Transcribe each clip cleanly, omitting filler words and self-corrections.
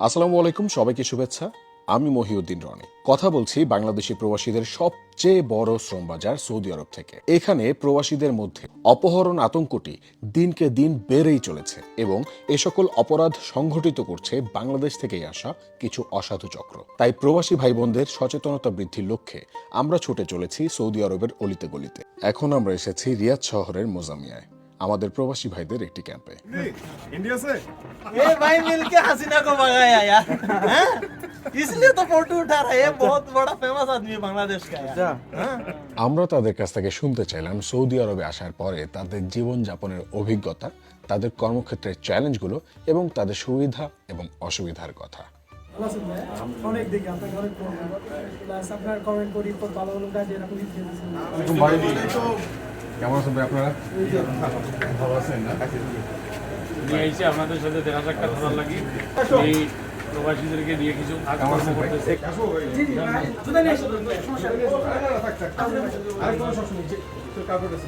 আসসালামু আলাইকুম, সবাইকে শুভেচ্ছা। আমি মহিউদ্দিন রনি কথা বলছি বাংলাদেশি প্রবাসীদের সবচেয়ে বড় শ্রম বাজার সৌদি আরব থেকে। এখানে প্রবাসীদের মধ্যে অপহরণ আতঙ্কটি দিনকে দিন বেড়েই চলেছে এবং এ সকল অপরাধ সংঘটিত করছে বাংলাদেশ থেকেই আসা কিছু অসাধু চক্র। তাই প্রবাসী ভাই বোনদের সচেতনতা বৃদ্ধির লক্ষ্যে আমরা ছুটে চলেছি সৌদি আরবের অলিতে গলিতে। এখন আমরা এসেছি রিয়াদ শহরের মোজামিয়ায় আমাদের প্রবাসী ভাইদের একটি ক্যাম্পে। इंडिया से ये भाई मिलके हसीना को भगाया यार हैं? इसलिए तो फोटो उठा रहा है। ये बहुत बड़ा फेमस आदमी है बांग्लादेश का यार। हाँ? আমরা তাদের কাছ থেকে শুনতে চাইলাম সৌদি আরবে আসার পরে তাদের জীবনযাপনের অভিজ্ঞতা, তাদের কর্মক্ষেত্রের চ্যালেঞ্জগুলো এবং তাদের সুবিধা এবং অসুবিধার কথা। অনেক দেখি আপনার অনেক প্লাস আপনার কমেন্ট করি খুব ভালো ভালো কাজ এরকম কেমন আছেন ভাই আপনারা? ভালো আছেন না? নিয়ে এসে আপনাদের সাথে দেখা সাক্ষাৎ করার লাগি এই প্রবাসীদেরকে নিয়ে কিছু কাজকর্ম করতেছে। জুতা নিয়ে এসো সমস্যা নেই আরে কোনো সমস্যা নেই, তো কাপড় আছে।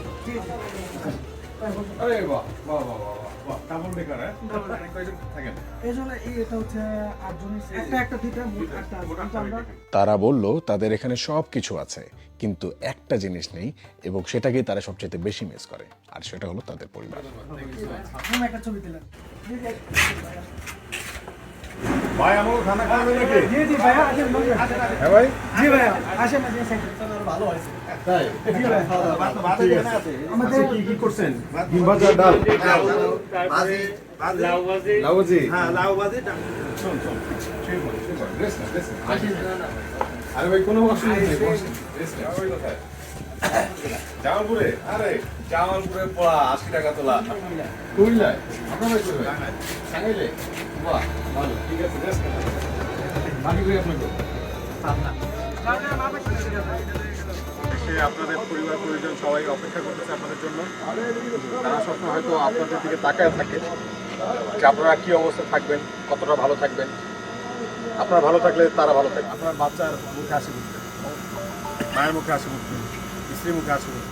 আরে বাহ বাহ বাহ বাহ বাহ, কাপড় বেকার হ্যাঁ? কয়জন থাকেন? এই জন্য এটা হচ্ছে 8 জনের একটা দুইটা মোট 8টা আছে কিন্তু আমরা তারা বলল তাদের এখানে সব কিছু আছে, কিন্তু একটা জিনিস নেই এবং সেটাকেই তারা সবচেয়ে বেশি মিস করে, আর সেটা হলো তাদের পরিবার। আমি একটা ছবি দিলাম ভাই আমাকে খানা খাওয়াবে নাকি? জি জি ভাইয়া আসেন হ্যাঁ ভাই, জি ভাইয়া আসেন না জি সাইকেল ভালো হয়েছে তাই? জি ভাই ঠিক আছে। আমাদের কি কি করছেন? ডিম ভাজা, ডাল, লাউ ভাজি, লাউজি। हाँ लाओ बाजी শোন শোন, ঠিক বল, ঠিক বল। রেস্ট না, রেস্ট না। আরে ভাই কোনো অসুবিধা নেই, রেস্ট না। ওই কোথায়? জামালপুরে? আরে জামালপুরে পড়া 80 টাকা তোলা। কুমিল্লায়? আপনার ভাই কই ভাই? টাঙ্গাইলে? বাহ, ভালো, ঠিক আছে, রেস্ট না। বাকি কই আপনাকে? আপনাদের পরিবার পরিজন সবাই অপেক্ষা করতেছে আপনাদের জন্য। তারা সবসময় হয়তো আপনাদের দিকে তাকায় থাকে যে আপনারা কি অবস্থায় থাকবেন, কতটা ভালো থাকবেন। আপনারা ভালো থাকলে তারা ভালো থাকবে। আপনার বাচ্চার মুখে হাসি ফুটবে, মায়ের মুখে হাসি ফুটবে, স্ত্রীর মুখে হাসি ফুটবে।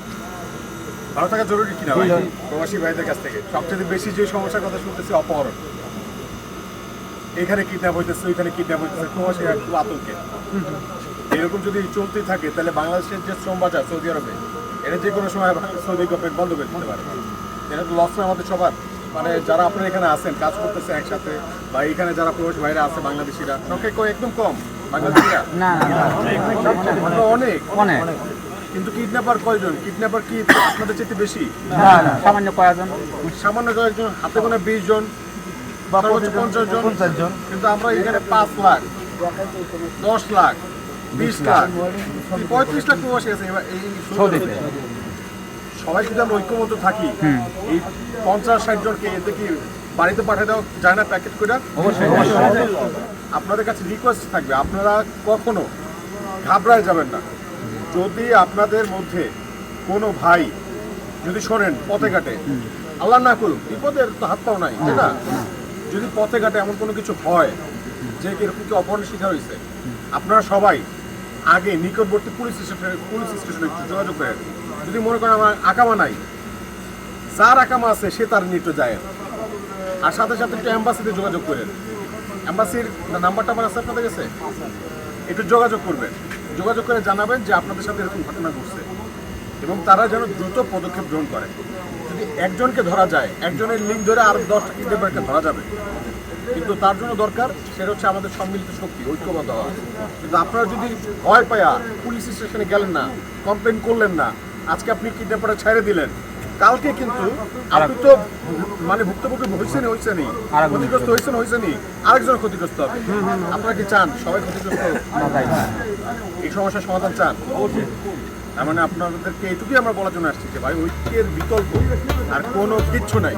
ভালো থাকা জরুরি কিনা ভাই? প্রবাসী ভাইদের কাছ থেকে সবচেয়ে বেশি যে সমস্যার কথা শুনতেছি অপহরণ। এখানে কিডন্যাপ হইতেছে, ওইখানে কিডন্যাপ হইতেছে, প্রবাসী একটু আতঙ্কে। এরকম যদি চলতেই থাকে তাহলে বাংলাদেশের যে শ্রম বাজার সৌদি আরবে, এটা যে কোনো সময় সৌদি গভর্নমেন্ট বন্ধ করে দিতে পারে। এটা তো লস না আমাদের সবার। মানে যারা আপনারা এখানে আছেন, কাজ করতেছে একসাথে, বা এখানে যারা প্রবাসী ভাইরা আছে বাংলাদেশিরা, সংখ্যা একদম কম বাংলাদেশিরা অনেক অনেক। কিন্তু কিডন্যাপার কয়জন? কিডন্যাপার কি আপনাদের চেয়ে বেশি? सामान्य कयজন সামান্য কয়েকজন, হাতে গোনা 20 জন বা 50 জন। কিন্তু আমরা এখানে 5 লাখ, 10 লাখ, 20 লাখ, 35 লাখ প্রবাসী আছে এই সৌদিতে। সবাই যদি আমরা ঐক্যমত থাকি, এই 50-60 জনকে এতে কি বাড়িতে পাঠিয়ে দেওয়া যায় না প্যাকেট করে? আপনাদের কাছে রিকোয়েস্ট থাকবে, আপনারা কখনো ঘাবড়ায় যাবেন না। যদি আপনাদের মধ্যে কোনো ভাই যদি শোনেন পথে ঘাটে, আল্লাহ না করুক, বিপদের তো হাত পাও নাই, তাই না? যদি পথে ঘাটে এমন কোনো কিছু হয় যে এরকম কি অপহরণের শিকার হয়েছে, আপনারা সবাই আগে নিকটবর্তী পুলিশ স্টেশনে একটু যোগাযোগ করেন। যদি মনে করেন আমার আকামা নাই, যার আকামা আছে সে তার নিত্য যায়। আর সাথে সাথে একটু অ্যাম্বাসিতে যোগাযোগ করেন। অ্যাম্বাসির নাম্বারটা আমার আছে আপনাদের কাছে, একটু যোগাযোগ করবেন। যোগাযোগ করে জানাবেন যে আপনাদের সাথে এরকম ঘটনা ঘটছে এবং তারা যেন দ্রুত পদক্ষেপ গ্রহণ করে। যদি একজনকে ধরা যায়, একজনের লিঙ্ক ধরে আর 10টা কিডন্যাপারকে ধরা যাবে, কিন্তু তার জন্য দরকার সেটা হচ্ছে আমাদের সম্মিলিত শক্তি, ঐক্যবদ্ধ হওয়া। কিন্তু আপনারা যদি ভয় পায়া পুলিশ স্টেশনে গেলেন না, কমপ্লেন করলেন না, আজকে আপনি কিডন্যাপারটা ছেড়ে দিলেন, কালকে কিন্তু আপনি তো মানে ভুক্তভোগী হয়েছেনই, ক্ষতিগ্রস্ত হয়েছেনই, আরেকজন ক্ষতিগ্রস্ত হবে। আপনারা কি চান সবাই ক্ষতিগ্রস্ত হোক? এই সমস্যার সমাধান চান? তার মানে আপনাদেরকে এইটুকুই আমরা বলার জন্য আসছি যে ভাই ঐক্যের বিকল্প আর কোনো কিচ্ছু নাই।